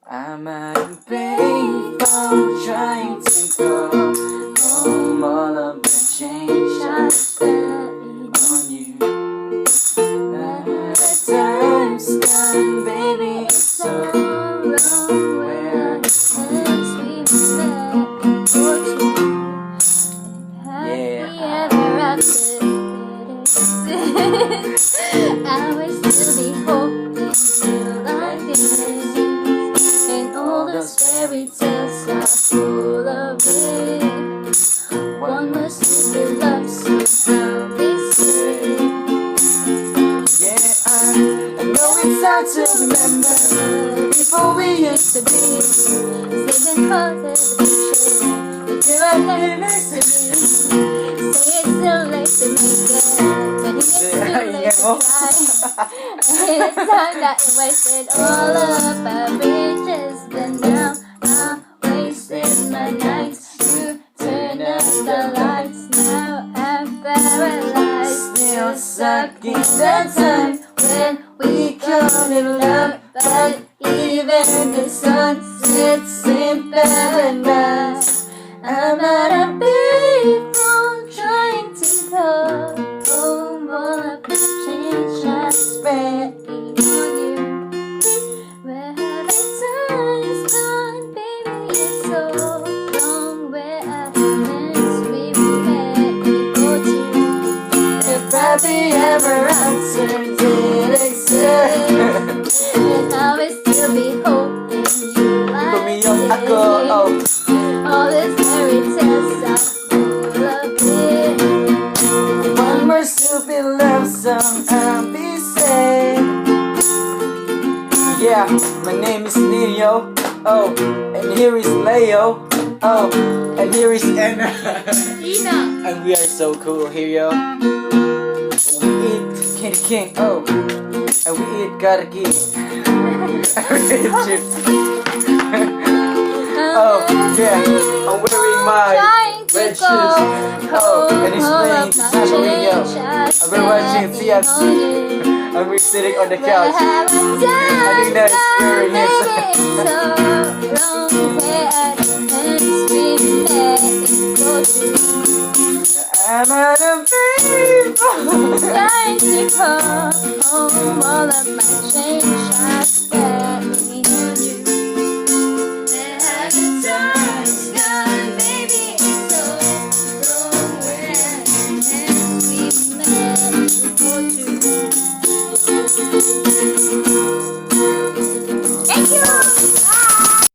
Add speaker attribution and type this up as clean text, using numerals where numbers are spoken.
Speaker 1: I'm at a payphone trying to go home. All of my change I spent on you. The time's gone, baby, it's so long. Where
Speaker 2: As we met for two, have we ever after this? I will still be hoping you like this. And all those fairy tales are full of it. One must be love, so they say.
Speaker 1: yeah, I know it's hard to remember before we used to be.
Speaker 2: Saving for the future, but you are next to me. Say it's too late to make it, but it's too late to try. And it's time that you wasted all of our bridges, but now I'm wasting my nights to turn up the lights. Now I'm paralyzed,
Speaker 1: Still stuck in that time
Speaker 2: when we call it love, but even the sun sets in paradise. I'm at a payphone trying to call home. All of the change I spent on you. Where have the times gone, baby? It's so long. Where are the times we met before two?
Speaker 1: if happy ever after did exist.
Speaker 2: And I will still be hoping you like
Speaker 1: Put me on
Speaker 2: this.
Speaker 1: ako, oh.
Speaker 2: All these fairy tales are full of it.
Speaker 1: One more stupid love song I'll be saying. Yeah, my name is Neo, oh, and here is Leo, oh, and here is Anna.
Speaker 2: Ina.
Speaker 1: And we are so cool here, yo. We eat candy king, oh, and we eat gotta get. We eat chips. Oh, yeah, I'm wearing my red shoes. Oh, and he's playing tambourine, yo. And we're watching CFC. And we're sitting on the couch. I think that's very his. I'm at a payphone.
Speaker 2: Trying to call home. All of my